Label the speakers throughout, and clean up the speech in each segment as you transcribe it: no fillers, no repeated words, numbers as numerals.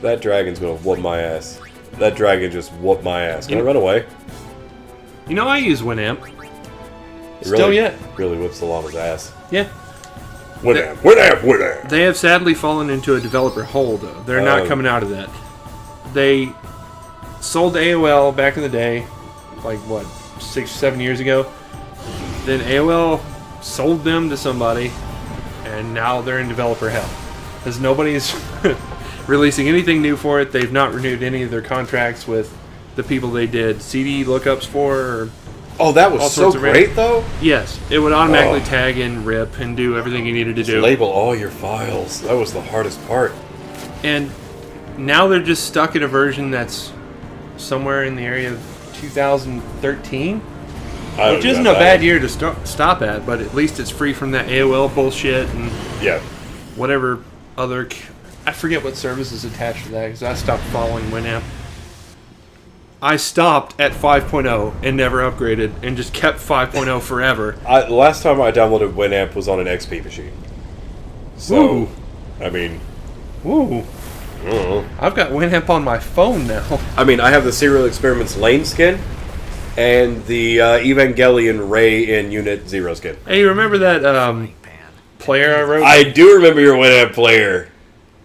Speaker 1: That dragon's gonna whoop my ass. That dragon just whooped my ass. Can I run away?
Speaker 2: You know, I use Winamp.
Speaker 1: It
Speaker 2: Still
Speaker 1: really,
Speaker 2: yet.
Speaker 1: Really whips the llama's ass.
Speaker 2: Yeah.
Speaker 1: Winamp!
Speaker 2: They have sadly fallen into a developer hole, though. They're not coming out of that. They sold to AOL back in the day, like, what, 6 or 7 years ago? Then AOL sold them to somebody, and now they're in developer hell. Because nobody's releasing anything new for it. They've not renewed any of their contracts with the people they did CD lookups for. Or
Speaker 1: Oh, that was so great, though?
Speaker 2: Yes. It would automatically tag and rip and do everything you needed to do.
Speaker 1: Label all your files. That was the hardest part.
Speaker 2: And now they're just stuck in a version that's somewhere in the area of 2013. Which isn't a bad year to stop at, but at least it's free from that AOL bullshit and whatever other... I forget what service is attached to that, because I stopped following Winamp. I stopped at 5.0 and never upgraded, and just kept 5.0 forever.
Speaker 1: The last time I downloaded Winamp was on an XP machine. So,
Speaker 2: Ooh.
Speaker 1: I mean...
Speaker 2: Ooh. I've got Winamp on my phone now.
Speaker 1: I mean, I have the Serial Experiments Lane skin, and the Evangelion Ray in Unit 0 skin.
Speaker 2: Hey, remember that player I wrote?
Speaker 1: I do remember your Winamp player.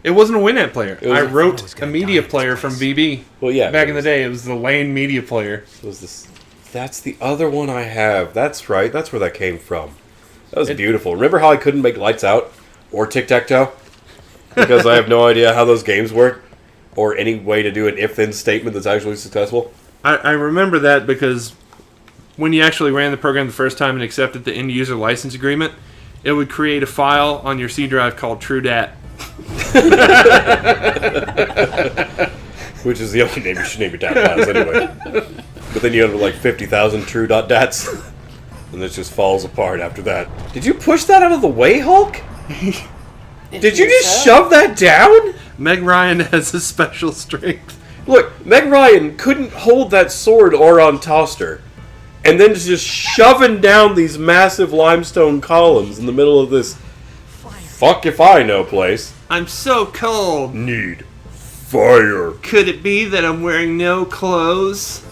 Speaker 2: It wasn't a Winamp player. I wrote a media player from VB.
Speaker 1: Well, yeah.
Speaker 2: Back in the day, it was the Lane media player.
Speaker 1: That's the other one I have. That's right. That's where that came from. That was beautiful. Remember how I couldn't make Lights Out or Tic-Tac-Toe? Because I have no idea how those games work, or any way to do an if-then statement that's actually successful.
Speaker 2: I remember that because when you actually ran the program the first time and accepted the end-user license agreement, it would create a file on your C drive called TrueDat.
Speaker 1: Which is the only name you should name your DAT files anyway. But then you have like 50,000 true.dats, and it just falls apart after that. Did you push that out of the way, Hulk? Did you just shove that down?
Speaker 2: Meg Ryan has a special strength.
Speaker 1: Look, Meg Ryan couldn't hold that sword Oron tossed her. And then just shoving down these massive limestone columns in the middle of this fuck if I know place.
Speaker 2: I'm so cold.
Speaker 1: Need fire.
Speaker 2: Could it be that I'm wearing no clothes?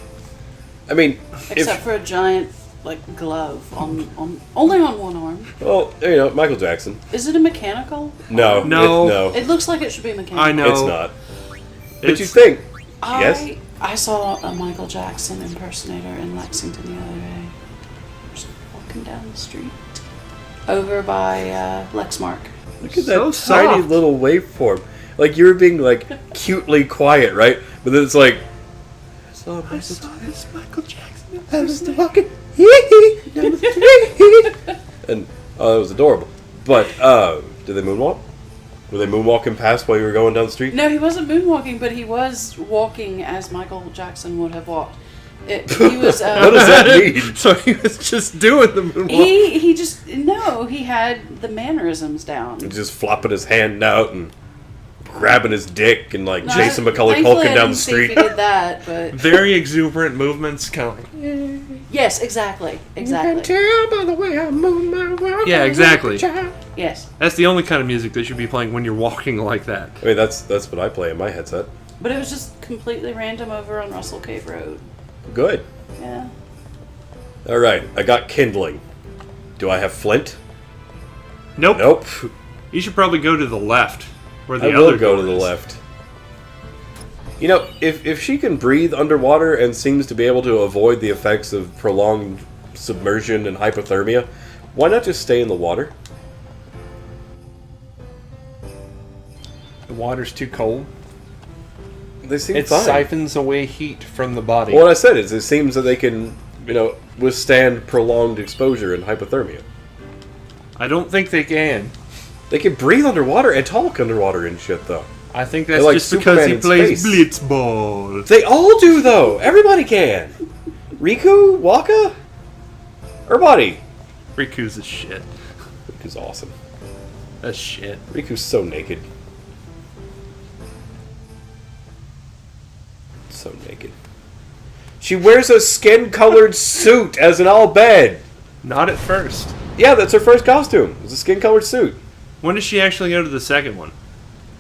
Speaker 1: I mean,
Speaker 3: except for a giant glove on only on one arm.
Speaker 1: Well, you know, Michael Jackson.
Speaker 3: Is it a mechanical?
Speaker 1: No.
Speaker 2: No.
Speaker 3: It looks like it should be mechanical.
Speaker 2: I know.
Speaker 1: It's not. But you think? Yes?
Speaker 3: I saw a Michael Jackson impersonator in Lexington the other day. Just walking down the street. Over by Lexmark.
Speaker 1: Look at that tiny little waveform. Like, you were being, like, cutely quiet, right? But then it's like... I saw this Michael Jackson. I was walking... And, oh, that was adorable. But, did they moonwalk? Were they moonwalking past while you were going down the street?
Speaker 3: No, he wasn't moonwalking, but he was walking as Michael Jackson would have walked. He was.
Speaker 1: What does that mean?
Speaker 2: So he was just doing the moonwalk.
Speaker 3: He had the mannerisms down.
Speaker 1: He's just flopping his hand out and grabbing his dick and like Jason McCullough hulking down the street.
Speaker 3: He did that, but
Speaker 2: very exuberant movements, kind of like.
Speaker 3: Yes, exactly.
Speaker 1: You can tell by the way I move my world.
Speaker 2: Yeah, exactly.
Speaker 3: Yes.
Speaker 2: That's the only kind of music they should be playing when you're walking like that.
Speaker 1: I mean, that's what I play in my headset.
Speaker 3: But it was just completely random over on Russell Cave Road.
Speaker 1: Good.
Speaker 3: Yeah.
Speaker 1: All right, I got kindling. Do I have flint?
Speaker 2: Nope.
Speaker 1: Nope.
Speaker 2: You should probably go to the left, where the
Speaker 1: I
Speaker 2: other
Speaker 1: will go to the
Speaker 2: is.
Speaker 1: left. You know, if she can breathe underwater and seems to be able to avoid the effects of prolonged submersion and hypothermia, why not just stay in the water?
Speaker 2: The water's too cold.
Speaker 1: They seem
Speaker 2: It
Speaker 1: fine.
Speaker 2: siphons away heat from the body.
Speaker 1: Well, what I said is, it seems that they can, withstand prolonged exposure and hypothermia.
Speaker 2: I don't think they can.
Speaker 1: They can breathe underwater and talk underwater and shit, though.
Speaker 2: I think that's
Speaker 1: like
Speaker 2: just because
Speaker 1: Superman
Speaker 2: he
Speaker 1: in
Speaker 2: plays
Speaker 1: space.
Speaker 2: blitzball.
Speaker 1: They all do, though. Everybody can. Riku, Waka, everybody.
Speaker 2: Riku's a shit.
Speaker 1: Riku's awesome.
Speaker 2: That's shit.
Speaker 1: Riku's so naked. So naked. She wears a skin-colored suit as an all-bed.
Speaker 2: Not at first.
Speaker 1: Yeah, that's her first costume. It's a skin-colored suit.
Speaker 2: When does she actually go to the second one?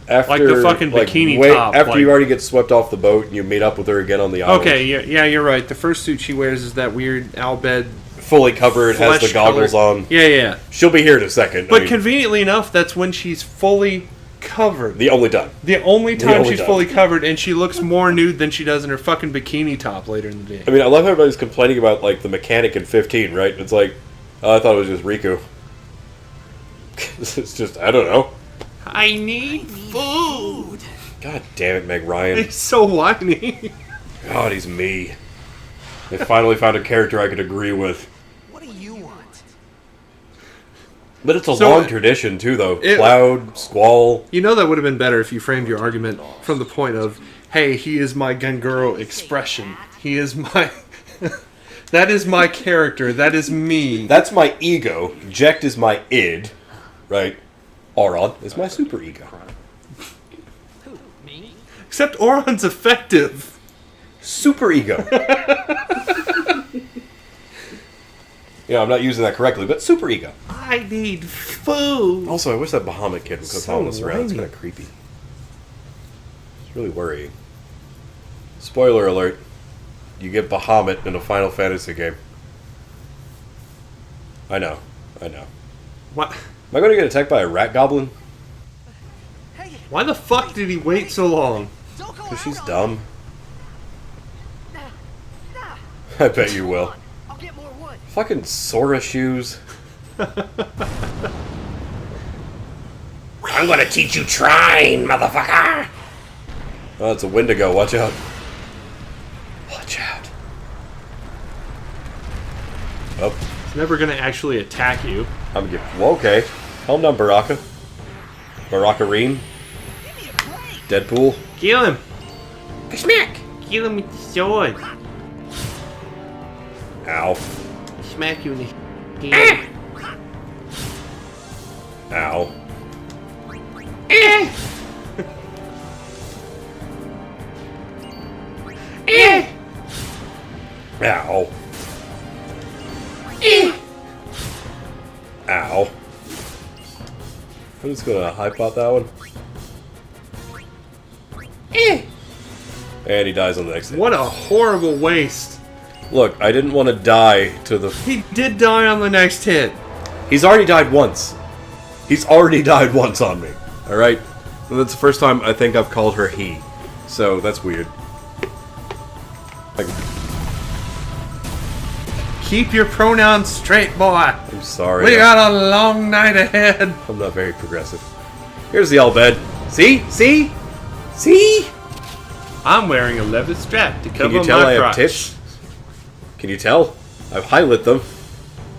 Speaker 1: After,
Speaker 2: like the fucking bikini top.
Speaker 1: After
Speaker 2: like,
Speaker 1: you already get swept off the boat and you meet up with her again on the island.
Speaker 2: Okay, yeah, you're right. The first suit she wears is that weird Albed.
Speaker 1: Fully covered, has the goggles on.
Speaker 2: Yeah.
Speaker 1: She'll be here in a second.
Speaker 2: But conveniently enough, that's when she's fully covered.
Speaker 1: The only time.
Speaker 2: The only time she's fully covered, and she looks more nude than she does in her fucking bikini top later in the day.
Speaker 1: I mean, I love how everybody's complaining about, like, the mechanic in 15, right? It's like, oh, I thought it was just Riku. It's just, I don't know.
Speaker 2: I need food!
Speaker 1: God damn it, Meg Ryan.
Speaker 2: He's so whiny.
Speaker 1: God, he's me. They finally found a character I could agree with.
Speaker 4: What do you want?
Speaker 1: But it's a long tradition, too, though. Cloud, Squall.
Speaker 2: You know that would have been better if you framed your argument from the point of, hey, he is my Genguro expression. He is my... that is my character. That is me.
Speaker 1: That's my ego. Jekt is my id. Right? Auron is my super ego.
Speaker 4: Who, me?
Speaker 2: Except Auron's effective.
Speaker 1: Super ego. I'm not using that correctly, but super ego.
Speaker 2: I need food.
Speaker 1: Also, I wish that Bahamut kid would quit following us around. It's kind of creepy. It's really worrying. Spoiler alert. You get Bahamut in a Final Fantasy game. I know.
Speaker 2: What?
Speaker 1: Am I going to get attacked by a rat goblin?
Speaker 4: Hey,
Speaker 2: Why the fuck did he wait so long?
Speaker 4: don't go
Speaker 1: Because
Speaker 4: out
Speaker 1: she's
Speaker 4: on
Speaker 1: dumb.
Speaker 4: me. Nah.
Speaker 1: I bet you will.
Speaker 4: I'll get more wood.
Speaker 1: Fucking Sora shoes.
Speaker 5: I'm gonna teach you trine, motherfucker!
Speaker 1: Oh, it's a Wendigo. Watch out. Watch out. Oh.
Speaker 2: It's never gonna actually attack you.
Speaker 1: I'm gonna get... Well, okay. Calm down, Baraka. Barakareen.
Speaker 4: Give me a break.
Speaker 1: Deadpool.
Speaker 2: Kill him!
Speaker 5: Smack!
Speaker 2: Kill him with the sword!
Speaker 1: Ow.
Speaker 2: Smack you in the head.
Speaker 1: Ow. Ow. Ow. I'm just gonna hype out that one. And he dies on the next hit.
Speaker 2: What a horrible waste.
Speaker 1: Look, I didn't want to die to the...
Speaker 2: He did die on the next hit.
Speaker 1: He's already died once. He's already died once on me. Alright? And that's the first time I think I've called her he. So, that's weird.
Speaker 2: Keep your pronouns straight, boy.
Speaker 1: I'm sorry.
Speaker 2: We got a long night ahead.
Speaker 1: I'm not very progressive. Here's the Albed. See? See? See?
Speaker 2: I'm wearing a leather strap to cover
Speaker 1: Can you tell
Speaker 2: my
Speaker 1: I have
Speaker 2: crotch.
Speaker 1: tits? Can you tell? I've highlit them.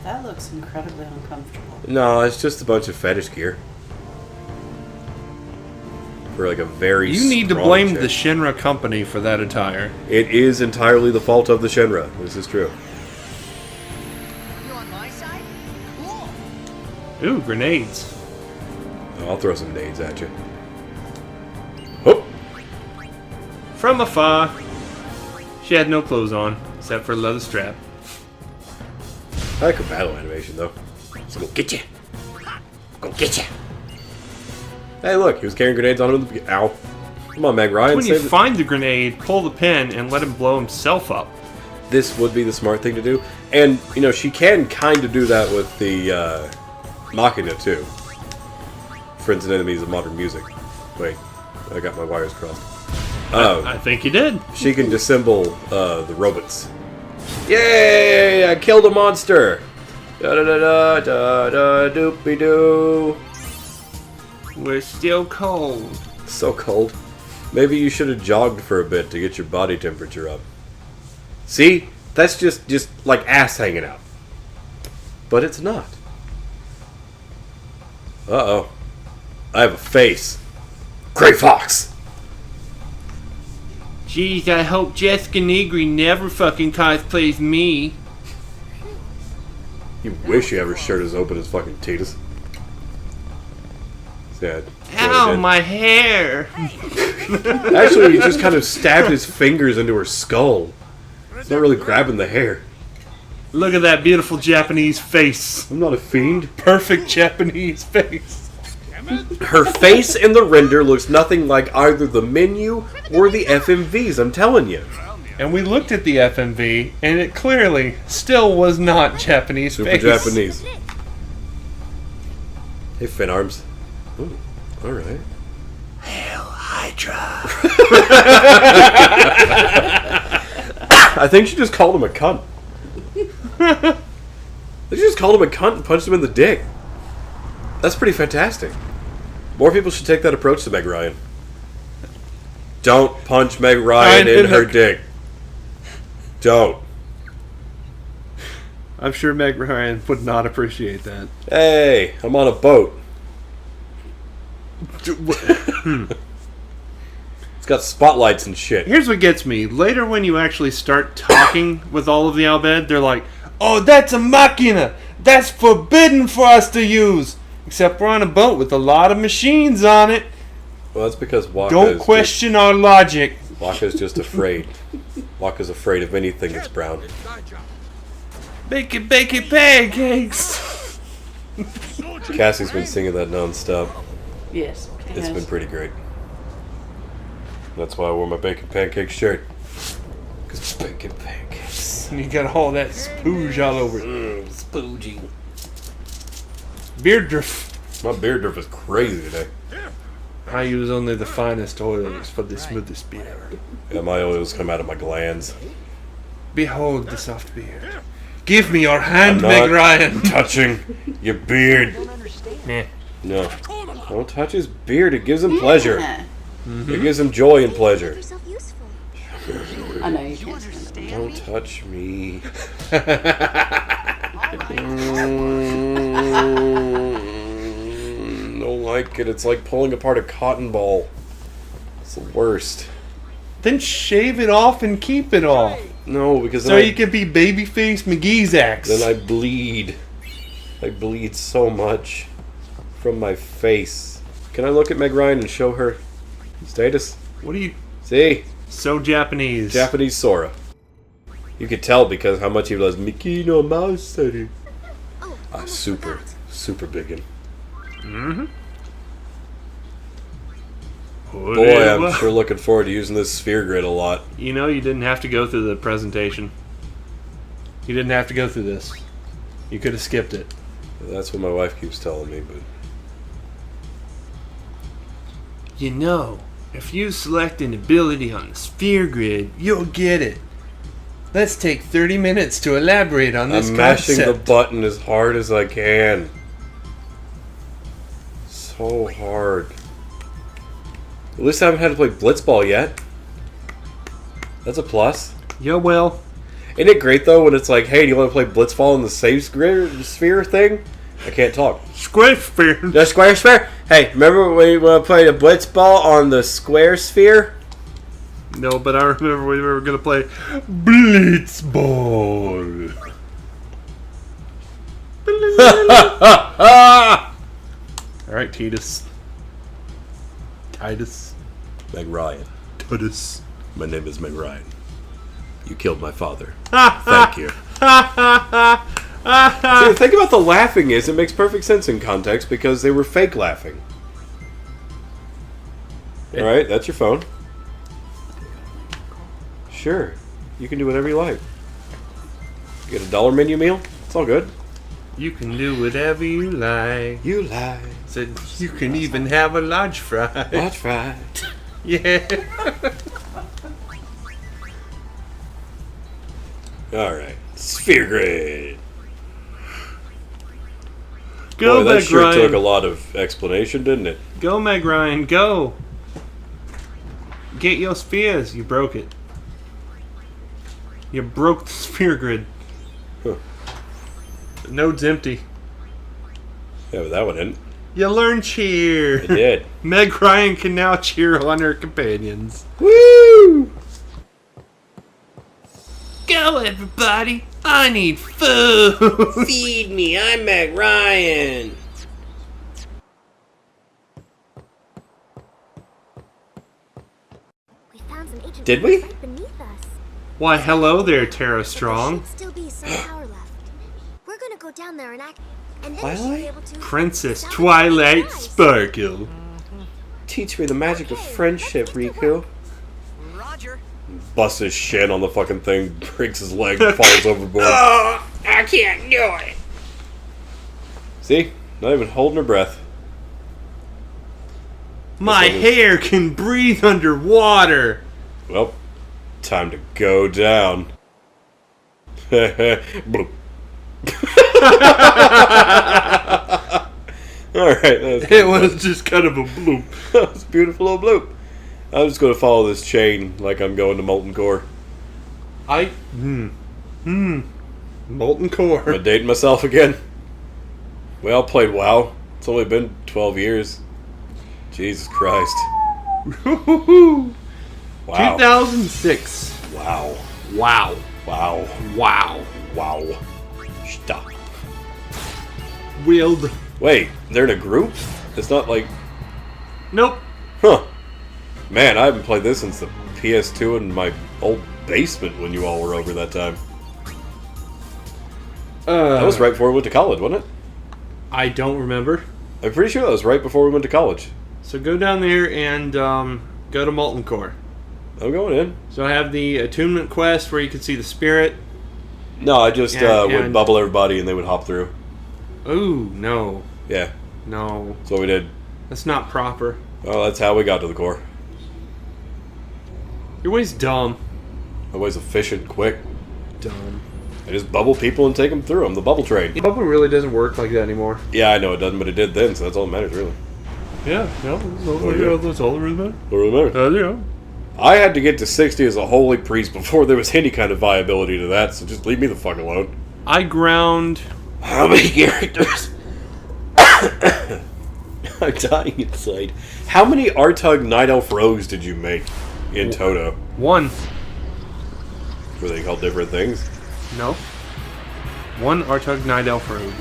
Speaker 3: That looks incredibly uncomfortable.
Speaker 1: No, it's just a bunch of fetish gear. For like a very
Speaker 2: You need to
Speaker 1: strong
Speaker 2: blame
Speaker 1: chick.
Speaker 2: the Shinra company for that attire.
Speaker 1: It is entirely the fault of the Shinra. This is true.
Speaker 4: You on my side? Cool.
Speaker 2: Ooh, grenades.
Speaker 1: I'll throw some nades at you. Oh!
Speaker 2: From afar. She had no clothes on, except for a leather strap.
Speaker 1: I like her battle animation, though.
Speaker 5: So go get you. Go get you.
Speaker 1: Hey, look, he was carrying grenades on him at the beginning. Ow. Come on, Meg Ryan.
Speaker 2: When you
Speaker 1: save the-
Speaker 2: find the grenade, pull the pin and let him blow himself up.
Speaker 1: This would be the smart thing to do. And, you know, she can kind of do that with the Machina, too. Friends and Enemies of Modern Music. Wait, I got my wires crossed.
Speaker 2: I think he did.
Speaker 1: She can disassemble the robots. Yay! I killed a monster! Da-da-da-da-da-da-doopy-doo.
Speaker 2: We're still cold.
Speaker 1: So cold. Maybe you should have jogged for a bit to get your body temperature up. See? That's just like ass hanging out. But it's not. Uh-oh. I have a face. Gray Fox!
Speaker 2: Jeez, I hope Jessica Negri never fucking cosplays me.
Speaker 1: You wish you ever shirt as open as fucking Titus. Sad.
Speaker 2: Ow, my hair!
Speaker 1: Actually, he just kind of stabbed his fingers into her skull. It's not really grabbing the hair.
Speaker 2: Look at that beautiful Japanese face.
Speaker 1: I'm not a fiend.
Speaker 2: Perfect Japanese face.
Speaker 1: Her face in the render looks nothing like either the menu or the FMVs, I'm telling you.
Speaker 2: And we looked at the FMV, and it clearly still was not Japanese
Speaker 1: Super
Speaker 2: face.
Speaker 1: Japanese. Hey, fin arms. Ooh, alright.
Speaker 5: Hail Hydra.
Speaker 1: I think she just called him a cunt. They just called him a cunt and punched him in the dick. That's pretty fantastic. More people should take that approach to Meg Ryan. Don't punch Meg Ryan in her dick. Don't.
Speaker 2: I'm sure Meg Ryan would not appreciate that.
Speaker 1: Hey, I'm on a boat. It's got spotlights and shit.
Speaker 2: Here's what gets me. Later when you actually start talking with all of the Albed, they're like, oh, that's a machina. That's forbidden for us to use. Except we're on a boat with a lot of machines on it.
Speaker 1: Well, that's because Waka
Speaker 2: Don't question our logic.
Speaker 1: Waka's just afraid. Waka's afraid of anything that's brown.
Speaker 2: Bake it, pancakes.
Speaker 1: Cassie's been singing that non-stop.
Speaker 3: Yes.
Speaker 1: It's been pretty great. That's why I wore my bacon pancake shirt. Because bacon pancakes.
Speaker 2: And you got all that spooge all over it.
Speaker 5: Spoogy.
Speaker 2: Beard drift.
Speaker 1: My beard drip is crazy today.
Speaker 2: I use only the finest oils for the smoothest beard.
Speaker 1: Yeah, my oils come out of my glands.
Speaker 2: Behold the soft beard. Give me your hand,
Speaker 1: I'm
Speaker 2: Meg
Speaker 1: not
Speaker 2: Ryan.
Speaker 1: touching your beard.
Speaker 2: Nah.
Speaker 1: No. Don't touch his beard. It gives him pleasure.
Speaker 3: Yeah.
Speaker 1: It gives him joy and pleasure.
Speaker 6: yourself useful.
Speaker 3: I know you can't stand it.
Speaker 1: Don't touch me. Don't like it. It's like pulling apart a cotton ball. It's the worst.
Speaker 2: Then shave it off and keep it off.
Speaker 1: No, because
Speaker 2: So
Speaker 1: then
Speaker 2: you can be babyface McGee's axe.
Speaker 1: then I bleed. I bleed so much from my face. Can I look at Meg Ryan and show her status?
Speaker 2: What are you...
Speaker 1: See?
Speaker 2: So Japanese.
Speaker 1: Japanese Sora. You could tell because how much he loves Mickey no Mouse City. Super biggin. Boy, I'm sure looking forward to using this sphere grid a lot.
Speaker 2: You know, you didn't have to go through the presentation. You didn't have to go through this. You could have skipped it.
Speaker 1: That's what my wife keeps telling me, but
Speaker 2: You know, if you select an ability on the sphere grid, you'll get it. Let's take 30 minutes to elaborate on this
Speaker 1: I'm mashing the
Speaker 2: concept.
Speaker 1: button as hard as I can. So hard. At least I haven't had to play Blitzball yet. That's a plus.
Speaker 2: Yeah, well,
Speaker 1: Isn't it great though when it's like, hey, do you want to play Blitzball in the save sphere thing? I can't talk.
Speaker 2: square sphere.
Speaker 1: The square sphere? Hey, remember when we played a Blitzball on the square sphere?
Speaker 2: No, but I remember we were going to play Blitzball. Alright, Titus.
Speaker 1: Meg Ryan.
Speaker 2: Titus.
Speaker 1: My name is Meg Ryan. You killed my father. Thank you. See, the thing about the laughing is it makes perfect sense in context because they were fake laughing. Alright, that's your phone. Sure. You can do whatever you like. You get a $1 menu meal? It's all good.
Speaker 2: You can do whatever you like.
Speaker 1: You lie.
Speaker 2: Said you can even have a large fry.
Speaker 1: That's right.
Speaker 2: Yeah.
Speaker 1: Alright. Sphere grid.
Speaker 2: Go,
Speaker 1: Boy, that
Speaker 2: Meg
Speaker 1: sure
Speaker 2: Ryan.
Speaker 1: took a lot of explanation, didn't it?
Speaker 2: Go, Meg Ryan. Go. Get your spheres. You broke it. You broke the sphere grid.
Speaker 1: Huh.
Speaker 2: The node's empty.
Speaker 1: Yeah, but that one didn't.
Speaker 2: You learn cheer.
Speaker 1: It did.
Speaker 2: Meg Ryan can now cheer on her companions.
Speaker 1: Woo!
Speaker 2: Go, everybody. I need food.
Speaker 5: Feed me, I'm Meg Ryan.
Speaker 6: We found some ancient
Speaker 1: Did we?
Speaker 6: right beneath us.
Speaker 2: Why, hello there, Tara
Speaker 6: But there
Speaker 2: Strong.
Speaker 6: should still be some power left. We're gonna go down there and act. And then she'll be able to
Speaker 2: Princess Twilight Sparkle.
Speaker 1: Teach me the magic of friendship, Riku.
Speaker 4: Roger.
Speaker 1: Busts his shin on the fucking thing, breaks his leg, falls overboard.
Speaker 5: Oh, I can't do it.
Speaker 1: See? Not even holding her breath.
Speaker 2: My hair can breathe underwater.
Speaker 1: Well, time to go down. Bloop. Alright,
Speaker 2: It was just kind of a bloop.
Speaker 1: that was a beautiful little bloop. I'm just going to follow this chain like I'm going to Molten Core.
Speaker 2: Molten Core.
Speaker 1: I'm dating myself again. We all played WoW. It's only been 12 years. Jesus Christ. Wow.
Speaker 2: 2006.
Speaker 1: Wow.
Speaker 2: Wow.
Speaker 1: Wow.
Speaker 2: Wow.
Speaker 1: Wow. Stop.
Speaker 2: Willed.
Speaker 1: Wait, they're in a group? It's not like...
Speaker 2: Nope.
Speaker 1: Huh. Man, I haven't played this since the PS2 in my old basement when you all were over that time. That was right before we went to college, wasn't it?
Speaker 2: I don't remember.
Speaker 1: I'm pretty sure that was right before we went to college.
Speaker 2: So go down there and go to Molten Core.
Speaker 1: I'm going in.
Speaker 2: So I have the attunement quest where you can see the spirit.
Speaker 1: No, I just would
Speaker 2: and-
Speaker 1: bubble everybody and they would hop through.
Speaker 2: Ooh, no.
Speaker 1: Yeah,
Speaker 2: No.
Speaker 1: that's what we did.
Speaker 2: That's not proper.
Speaker 1: Well, that's how we got to the core.
Speaker 2: Your way's dumb.
Speaker 1: My way's efficient, quick.
Speaker 2: Dumb.
Speaker 1: I just bubble people and take them through. I'm the bubble train.
Speaker 2: Bubble really doesn't work like that anymore.
Speaker 1: Yeah, I know it doesn't, but it did then, so that's all that matters, really.
Speaker 2: Yeah, no, that's all there is, man.
Speaker 1: What really matters?
Speaker 2: Yeah.
Speaker 1: I had to get to 60 as a holy priest before there was any kind of viability to that, so just leave me the fuck alone.
Speaker 2: I ground...
Speaker 1: How many characters? I'm dying inside. How many Artug Night Elf rogues did you make in Toto?
Speaker 2: 1.
Speaker 1: Were they called different things?
Speaker 2: No. 1 Artug Night Elf Rogue.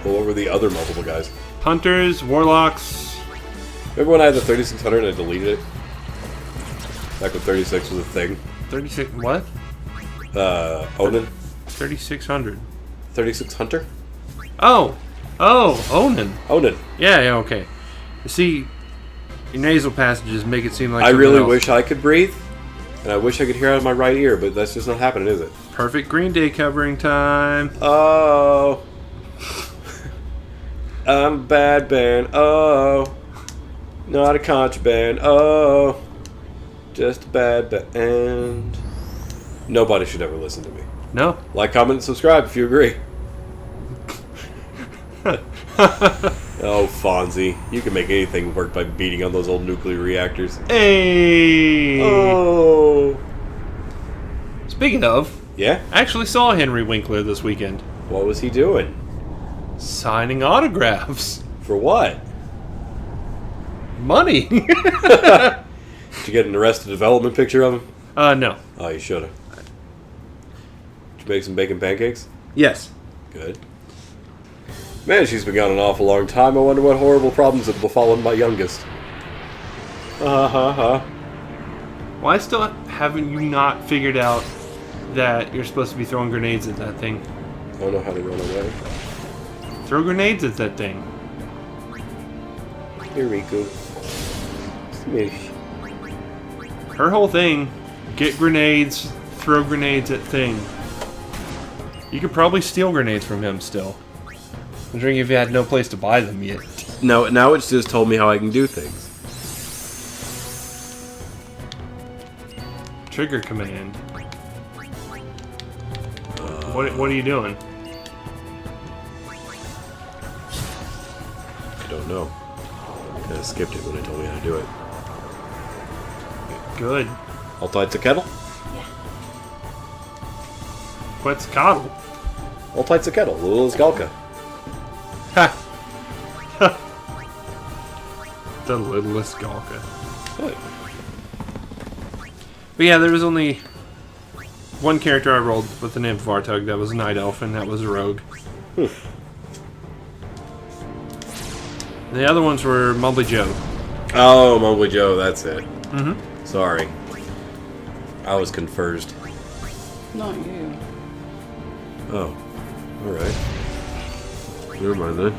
Speaker 1: Well, what were the other multiple guys?
Speaker 2: Hunters, Warlocks...
Speaker 1: Remember when I had the 3600 and I deleted it? Back when 36 was a thing.
Speaker 2: 36... What?
Speaker 1: Onan?
Speaker 2: 3600.
Speaker 1: 36 Hunter?
Speaker 2: Oh! Oh, Onan.
Speaker 1: Onan.
Speaker 2: Yeah, okay. You see, your nasal passages make it seem like
Speaker 1: I
Speaker 2: something
Speaker 1: really
Speaker 2: else.
Speaker 1: wish I could breathe, and I wish I could hear out of my right ear, but that's just not happening, is it?
Speaker 2: Perfect Green Day covering time.
Speaker 1: Oh. I'm a bad band. Oh. Not a contraband. Oh. Just a bad band. Nobody should ever listen to me.
Speaker 2: No.
Speaker 1: Like, comment, and subscribe if you agree. Oh, Fonzie. You can make anything work by beating on those old nuclear reactors.
Speaker 2: Hey!
Speaker 1: Oh.
Speaker 2: Speaking of,
Speaker 1: Yeah?
Speaker 2: I actually saw Henry Winkler this weekend.
Speaker 1: What was he doing?
Speaker 2: Signing autographs.
Speaker 1: For what?
Speaker 2: Money.
Speaker 1: Did you get an Arrested Development picture of him?
Speaker 2: No.
Speaker 1: Oh, you should have. Did you make some bacon pancakes?
Speaker 2: Yes.
Speaker 1: Good. Man, she's been gone an awful long time. I wonder what horrible problems have befallen my youngest.
Speaker 2: Why still haven't you not figured out that you're supposed to be throwing grenades at that thing?
Speaker 1: I don't know how to run away.
Speaker 2: Throw grenades at that thing.
Speaker 1: Here, Riku. Smish.
Speaker 2: Her whole thing, get grenades, throw grenades at thing. You could probably steal grenades from him still. I'm wondering if you had no place to buy them yet.
Speaker 1: No, now it's just told me how I can do things.
Speaker 2: Trigger command. What are you doing?
Speaker 1: I don't know. I kind of skipped it when it told me how to do it.
Speaker 2: Good.
Speaker 1: All tight to kettle?
Speaker 2: Quetzalcoatl.
Speaker 1: All tight to kettle. Little Skalka.
Speaker 2: Ha! The littlest Galka.
Speaker 1: What?
Speaker 2: But yeah, there was only one character I rolled with the name of Vartug that was a Night Elf, and that was a Rogue. The other ones were Mumbly Joe.
Speaker 1: Oh, Mumbly Joe, that's it.
Speaker 2: Mm-hmm.
Speaker 1: Sorry. I was confused.
Speaker 3: Not you.
Speaker 1: Oh. Alright. Never mind then.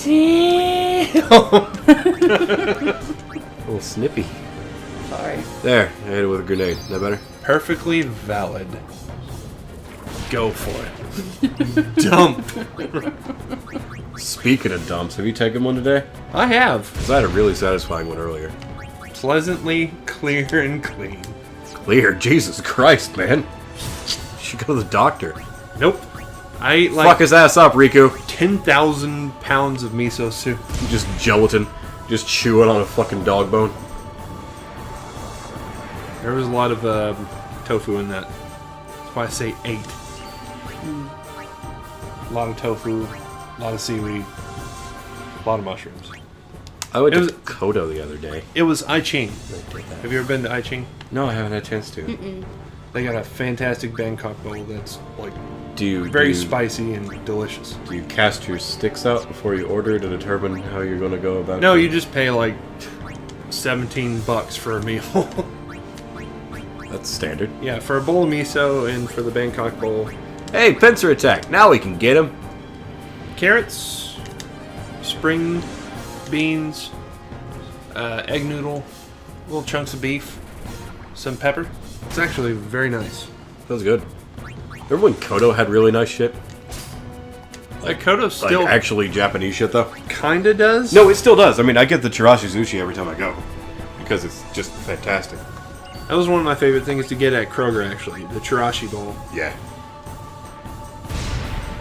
Speaker 2: Damn.
Speaker 1: A little snippy.
Speaker 3: Sorry.
Speaker 1: There, I hit it with a grenade. Is that better?
Speaker 2: Perfectly valid. Go for it. Dump.
Speaker 1: Speaking of dumps, have you taken one today?
Speaker 2: I have.
Speaker 1: 'Cause I had a really satisfying one earlier.
Speaker 2: Pleasantly clear and clean.
Speaker 1: Clear, Jesus Christ, man. You should go to the doctor.
Speaker 2: Nope. I ate
Speaker 1: Fuck
Speaker 2: like
Speaker 1: his ass up, Riku.
Speaker 2: 10,000 pounds of miso soup.
Speaker 1: Just gelatin. Just chew it on a fucking dog bone.
Speaker 2: There was a lot of tofu in that. That's why I say 8. A lot of tofu, a lot of seaweed, a lot of mushrooms.
Speaker 1: I went
Speaker 2: It
Speaker 1: to
Speaker 2: was-
Speaker 1: Kodo the other day.
Speaker 2: It was I Ching. Have you ever been to I Ching?
Speaker 1: No, I haven't had a chance to.
Speaker 2: They got a fantastic Bangkok bowl that's like
Speaker 1: Do you
Speaker 2: very
Speaker 1: do you-
Speaker 2: spicy and delicious.
Speaker 1: Do you cast your sticks out before you order to determine how you're going to go about it?
Speaker 2: No, you just pay like $17 for a meal.
Speaker 1: That's standard.
Speaker 2: Yeah, for a bowl of miso and for the Bangkok bowl.
Speaker 1: Hey, pincer attack! Now we can get him!
Speaker 2: Carrots, spring beans, egg noodle, little chunks of beef, some pepper. It's actually very nice.
Speaker 1: That was good. Remember when Kodo had really nice shit?
Speaker 2: Like Kodo
Speaker 1: Like
Speaker 2: still
Speaker 1: actually Japanese shit, though?
Speaker 2: kinda does.
Speaker 1: No, it still does. I mean, I get the chirashi sushi every time I go. Because it's just fantastic.
Speaker 2: That was one of my favorite things to get at Kroger, actually. The chirashi bowl.
Speaker 1: Yeah.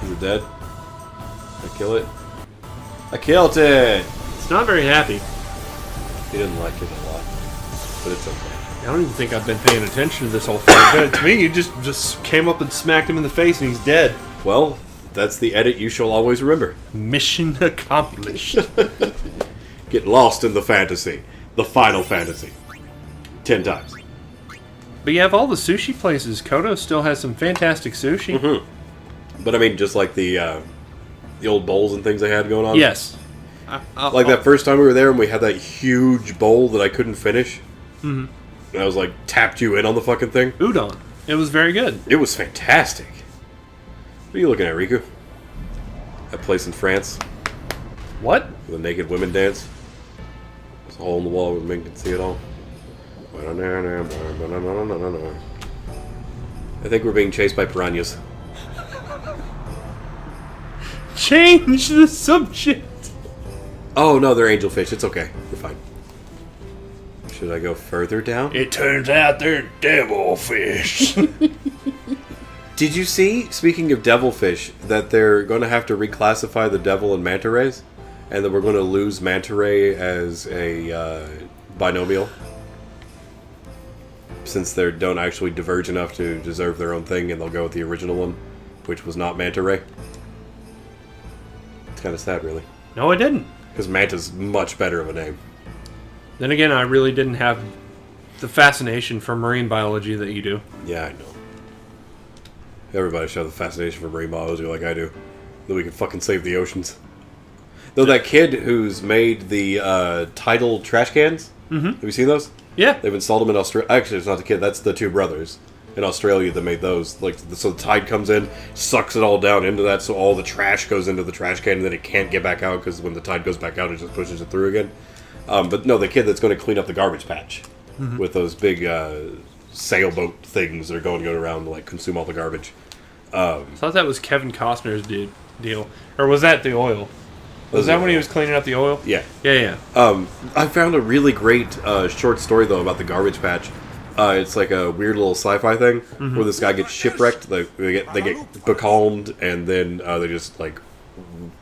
Speaker 1: Is it dead? Did I kill it? I killed it!
Speaker 2: It's not very happy.
Speaker 1: He didn't like it a lot. But it's okay.
Speaker 2: I don't even think I've been paying attention to this whole thing. But to me, you just came up and smacked him in the face and he's dead.
Speaker 1: Well, that's the edit you shall always remember.
Speaker 2: Mission accomplished.
Speaker 1: Get lost in the fantasy. The final fantasy. 10 times.
Speaker 2: But you have all the sushi places. Kodo still has some fantastic sushi.
Speaker 1: But I mean, just like the old bowls and things they had going on.
Speaker 2: Yes.
Speaker 1: Like that first time we were there and we had that huge bowl that I couldn't finish. Mm-hmm. And I was like, tapped you in on the fucking thing.
Speaker 2: Udon. It was very good.
Speaker 1: It was fantastic. What are you looking at, Riku? That place in France
Speaker 2: What?
Speaker 1: with the naked women dance. There's a hole in the wall where men can see it all. I think we're being chased by piranhas.
Speaker 2: Change the subject.
Speaker 1: Oh no, they're angelfish. It's okay. We're fine. Should I go further down?
Speaker 2: It turns out they're devilfish.
Speaker 1: Did you see, speaking of devilfish, that they're going to have to reclassify the devil and manta rays? And that we're going to lose manta ray as a binomial? Since they don't actually diverge enough to deserve their own thing, and they'll go with the original one, which was not manta ray. It's kind of sad, really.
Speaker 2: No, I didn't.
Speaker 1: Because manta's much better of a name.
Speaker 2: Then again, I really didn't have the fascination for marine biology that you do.
Speaker 1: Yeah, I know. Everybody should have the fascination for marine biology like I do. Then we can fucking save the oceans. Though that kid who's made the tidal trash cans, have you seen those?
Speaker 2: Yeah.
Speaker 1: They've installed them in Australia. Actually, it's not the kid. That's the two brothers in Australia that made those. Like, so the tide comes in, sucks it all down into that, so all the trash goes into the trash can, and then it can't get back out because when the tide goes back out, it just pushes it through again. But no, the kid that's going to clean up the garbage patch with those big sailboat things that are going around to like consume all the garbage.
Speaker 2: I thought that was Kevin Costner's deal. Or was that the oil? Was that when he was cleaning up the oil?
Speaker 1: Yeah.
Speaker 2: Yeah, yeah.
Speaker 1: I found a really great short story though about the garbage patch. It's like a weird little sci-fi thing where this guy gets shipwrecked. They get becalmed, and then they just like,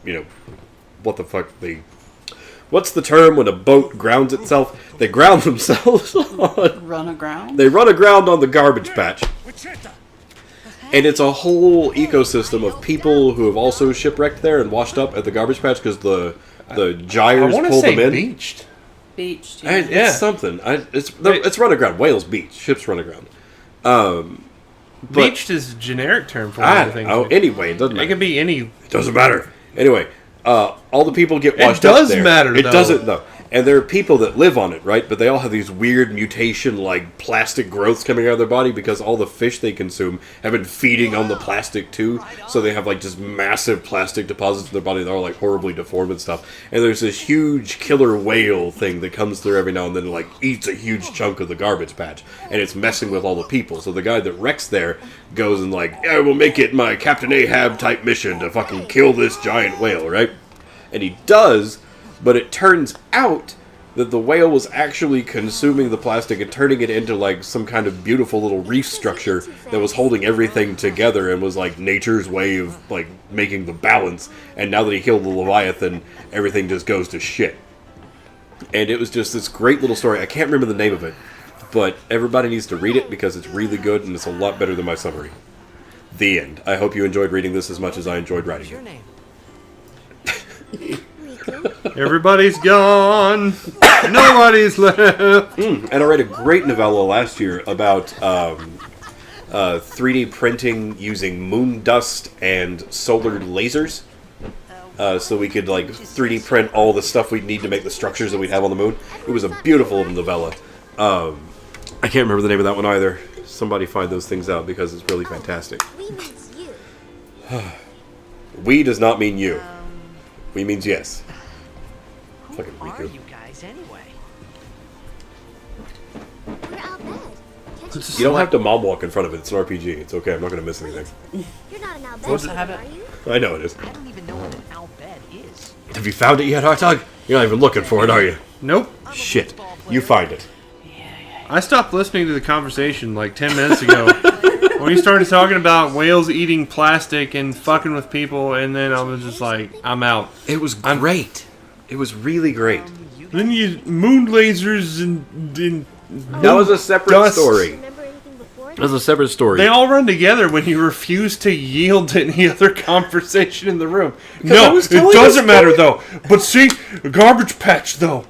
Speaker 1: you know, what the fuck what's the term when a boat grounds itself? They ground themselves on.
Speaker 3: Run aground?
Speaker 1: They run aground on the garbage patch. And it's a whole ecosystem of people who have also shipwrecked there and washed up at the garbage patch because the gyres pull them in.
Speaker 2: Beached.
Speaker 3: Beached.
Speaker 1: It's
Speaker 2: Yeah.
Speaker 1: something. It's run aground. Whales beach. Ships run aground. But
Speaker 2: Beached is a generic term for one of the things.
Speaker 1: anyway, it doesn't
Speaker 2: It
Speaker 1: matter.
Speaker 2: can be any.
Speaker 1: It doesn't matter. Anyway, all the people get washed
Speaker 2: does
Speaker 1: up there.
Speaker 2: matter,
Speaker 1: It
Speaker 2: though.
Speaker 1: doesn't, though. And there are people that live on it, right? But they all have these weird mutation, like, plastic growths coming out of their body because all the fish they consume have been feeding on the plastic, too. So they have, like, just massive plastic deposits in their body that are, like, horribly deformed and stuff. And there's this huge killer whale thing that comes through every now and then and, like, eats a huge chunk of the garbage patch. And it's messing with all the people. So the guy that wrecks there goes and, like, yeah, we'll make it my Captain Ahab type mission to fucking kill this giant whale, right? And he does... But it turns out that the whale was actually consuming the plastic and turning it into, like, some kind of beautiful little reef structure that was holding everything together and was, like, nature's way of, like, making the balance. And now that he killed the Leviathan, everything just goes to shit. And it was just this great little story. I can't remember the name of it, but everybody needs to read it because it's really good and it's a lot better than my summary. The end. I hope you enjoyed reading this as much as I enjoyed writing
Speaker 4: Your
Speaker 1: it.
Speaker 4: name?
Speaker 2: Everybody's gone. Nobody's left.
Speaker 1: And I read a great novella last year about 3D printing using moon dust and solar lasers. So we could, like, 3D print all the stuff we'd need to make the structures that we'd have on the moon. It was a beautiful little novella. I can't remember the name of that one either. Somebody find those things out because it's really fantastic.
Speaker 6: We means you.
Speaker 1: We does not mean you. We means yes. Fucking
Speaker 4: Who are
Speaker 1: Riku.
Speaker 4: you guys anyway?
Speaker 6: We're out bed. Can't
Speaker 1: You don't have to mom walk in front of it. It's an RPG. It's okay. I'm not going to miss anything.
Speaker 6: You're not an out
Speaker 3: What's
Speaker 6: bed,
Speaker 3: the habit?
Speaker 6: are you?
Speaker 1: I know it is.
Speaker 4: I don't even know what an outbed is.
Speaker 1: Have you found it yet, Hot Dog? You're not even looking for it, are you?
Speaker 2: Nope.
Speaker 1: Shit. You find it.
Speaker 2: I stopped listening to the conversation like 10 minutes ago when you started talking about whales eating plastic and fucking with people, and then I was just like, I'm out.
Speaker 1: It was great. It was really great.
Speaker 2: Then you moon lasers and
Speaker 1: That was a separate
Speaker 2: Dust.
Speaker 1: story.
Speaker 6: Remember anything before?
Speaker 1: That was a separate story.
Speaker 2: they all run together when you refuse to yield to any other conversation in the room.
Speaker 1: I
Speaker 2: No,
Speaker 1: was
Speaker 2: it
Speaker 1: telling
Speaker 2: doesn't
Speaker 1: a
Speaker 2: matter
Speaker 1: story.
Speaker 2: though. But see, the garbage patch though.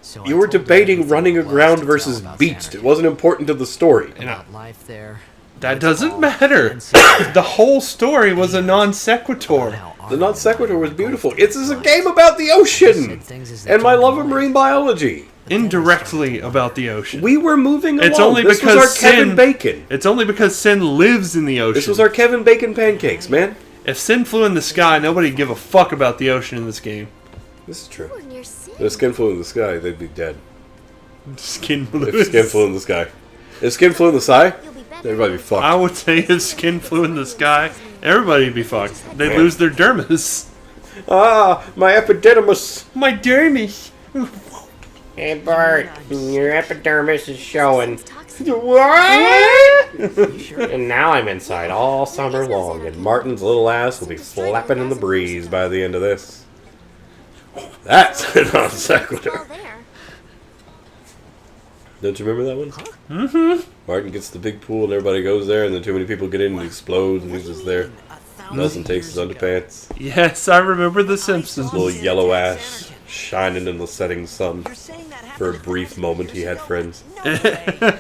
Speaker 4: So
Speaker 1: You
Speaker 4: I
Speaker 1: were
Speaker 4: told her
Speaker 1: debating
Speaker 4: everything
Speaker 1: running
Speaker 4: there was
Speaker 1: aground
Speaker 4: to tell
Speaker 1: versus
Speaker 4: about
Speaker 1: beached.
Speaker 4: sanity,
Speaker 1: It wasn't important to the story.
Speaker 4: about life there.
Speaker 2: That doesn't matter.
Speaker 4: And secret.
Speaker 2: The whole story was a non sequitur.
Speaker 4: How
Speaker 1: The
Speaker 4: our
Speaker 1: non sequitur
Speaker 4: world
Speaker 1: was
Speaker 4: goes
Speaker 1: beautiful.
Speaker 4: through
Speaker 1: It's a
Speaker 4: life.
Speaker 1: game about the ocean
Speaker 4: Things as they
Speaker 1: and my
Speaker 4: turn
Speaker 1: love of
Speaker 4: life.
Speaker 1: marine biology.
Speaker 2: Indirectly about the ocean.
Speaker 1: We were moving along.
Speaker 2: It's only
Speaker 1: this
Speaker 2: because
Speaker 1: was our Kevin
Speaker 2: sin-
Speaker 1: Bacon.
Speaker 2: It's only because Sin lives in the ocean.
Speaker 1: This was our Kevin Bacon pancakes, man.
Speaker 2: If Sin flew in the sky, nobody'd give a fuck about the ocean in this game.
Speaker 1: This is true.
Speaker 6: Ooh, near sin.
Speaker 1: If skin flew in the sky, they'd be dead.
Speaker 2: Skin blue.
Speaker 1: If skin flew in the sky. If skin flew in the sky,
Speaker 6: You'll be better.
Speaker 1: everybody be fucked.
Speaker 2: I would say if skin flew in the sky, everybody'd be fucked. They'd
Speaker 1: Man.
Speaker 2: lose their dermis.
Speaker 1: Ah, my epididymis.
Speaker 2: My dermis.
Speaker 5: Hey, Bart, your epidermis is showing.
Speaker 6: Toxic.
Speaker 1: What?
Speaker 4: You sure?
Speaker 1: And now I'm inside all summer long, and Martin's little ass will be flapping in the breeze by the end of this. That's a non sequitur.
Speaker 6: All there.
Speaker 1: Don't you remember that one? Mm-hmm. Martin gets the big pool, and everybody goes there, and then too many people get in and it explodes, and he's just there. Nelson takes his underpants.
Speaker 2: Yes, I remember The Simpsons.
Speaker 1: Little yellow ass shining in the setting sun.
Speaker 4: You're saying that
Speaker 1: For a
Speaker 4: happened
Speaker 1: brief
Speaker 4: hundreds of
Speaker 1: moment, he
Speaker 4: years
Speaker 1: had
Speaker 4: ago?
Speaker 1: friends.
Speaker 4: No way.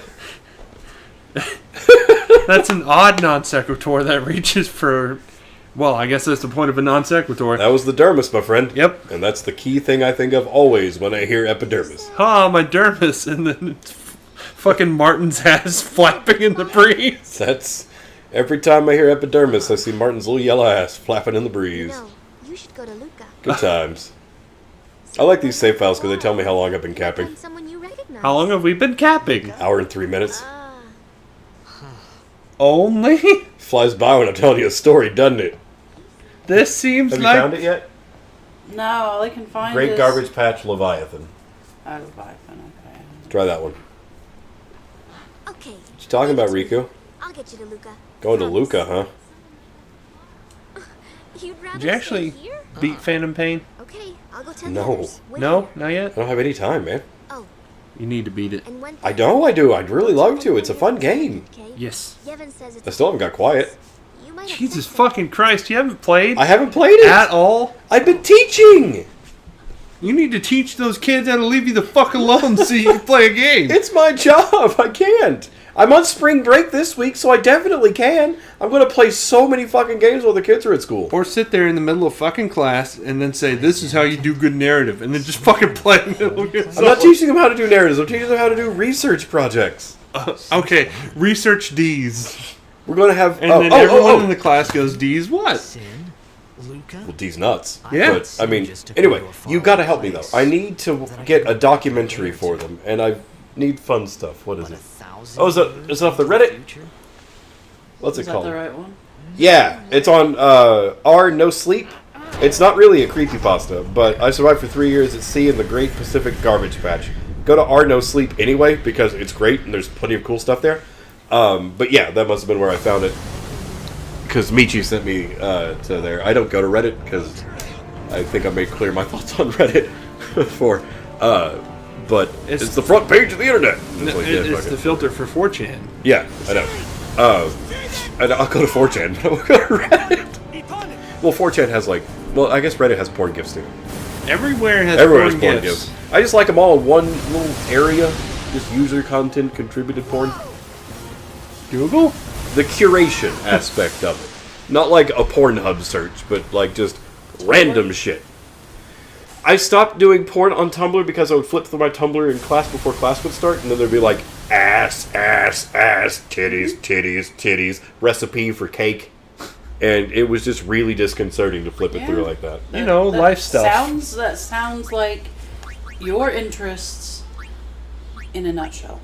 Speaker 2: That's an odd non sequitur that reaches for. Well, I guess that's the point of a non sequitur.
Speaker 1: That was the dermis, my friend.
Speaker 2: Yep.
Speaker 1: And that's the key thing I think of always when I hear epidermis.
Speaker 2: Ah, my dermis, and then it's fucking Martin's ass flapping in the breeze.
Speaker 1: That's every time I hear epidermis, I see Martin's little yellow ass flapping in the breeze.
Speaker 6: No, you should go to Luca.
Speaker 1: Good times. I like these save files because they tell me how long I've been capping.
Speaker 6: Find someone you recognize.
Speaker 2: How long have we been capping?
Speaker 1: Hour and 3 minutes.
Speaker 6: Ah,
Speaker 2: Only?
Speaker 1: Flies by when I'm telling you a story, doesn't it?
Speaker 2: This seems
Speaker 1: Have you
Speaker 2: like.
Speaker 1: found it yet?
Speaker 3: No, all I can find
Speaker 1: Great
Speaker 3: is...
Speaker 1: Garbage Patch Leviathan.
Speaker 3: Oh, Leviathan, okay.
Speaker 1: Try that one.
Speaker 6: okay.
Speaker 1: What you talking about, Riku?
Speaker 6: I'll get you to Luca.
Speaker 1: Going to
Speaker 6: Promise.
Speaker 1: Luca, huh?
Speaker 6: You'd rather
Speaker 2: Did you actually
Speaker 6: stay here?
Speaker 2: beat Phantom Pain?
Speaker 6: Okay, I'll go tell
Speaker 1: No.
Speaker 6: the others. Wait
Speaker 2: No,
Speaker 6: here.
Speaker 2: not yet.
Speaker 1: I don't have any time, man.
Speaker 6: Oh,
Speaker 2: You need to beat it.
Speaker 6: and one
Speaker 1: I
Speaker 6: thing.
Speaker 1: know I do. I'd really love to. It's a fun game.
Speaker 6: Okay.
Speaker 2: Yes.
Speaker 6: Yevon says it's
Speaker 1: I still haven't got quiet.
Speaker 6: You might have
Speaker 2: Jesus
Speaker 6: said
Speaker 2: fucking Christ, you haven't played
Speaker 1: I haven't played it.
Speaker 2: at all?
Speaker 1: I've been teaching.
Speaker 2: You need to teach those kids how to leave you the fuck alone so you can play a game.
Speaker 1: It's my job. I can't. I'm on spring break this week, so I definitely can. I'm going to play so many fucking games while the kids are at school.
Speaker 2: Or sit there in the middle of fucking class and then say, this is how you do good narrative, and then just fucking play Metal Gear Solid.
Speaker 1: I'm not teaching them how to do narratives. I'm teaching them how to do research projects.
Speaker 2: Okay, research D's.
Speaker 1: We're going to have...
Speaker 2: And then everyone in the class goes, D's what?
Speaker 4: Sin, Luca.
Speaker 1: Well, D's nuts.
Speaker 2: Yeah.
Speaker 1: But, I mean, anyway, you got to help me, though. I need to get a documentary for them, and I need fun stuff. What is it? Oh, is it off the Reddit? What's it
Speaker 3: Is that
Speaker 1: called?
Speaker 3: the right one?
Speaker 1: Yeah, it's on R No Sleep. It's not really a creepypasta, but I survived for 3 years at sea in the Great Pacific Garbage Patch. Go to R No Sleep anyway, because it's great and there's plenty of cool stuff there. But yeah, that must have been where I found it. Because Michi sent me to there. I don't go to Reddit, because I think I made clear my thoughts on Reddit before. But it's the front page of the internet. It's, like, yeah,
Speaker 2: It's the filter for 4chan.
Speaker 1: yeah, I know. And I'll go to 4chan, but I won't go to Reddit. Well, 4chan has like... Well, I guess Reddit has porn gifts too.
Speaker 2: Everywhere has
Speaker 1: Everywhere
Speaker 2: porn
Speaker 1: has porn
Speaker 2: gifts.
Speaker 1: gifts. I just like them all in one little area. Just user content, contributed porn.
Speaker 2: Google?
Speaker 1: The curation aspect of it. Not like a Pornhub search, but like just random shit. I stopped doing porn on Tumblr because I would flip through my Tumblr in class before class would start, and then there'd be like ass, ass, ass, titties, titties, titties, recipe for cake. And it was just really disconcerting to flip it through like that.
Speaker 2: You know, life stuff.
Speaker 3: That sounds like your interests in a nutshell.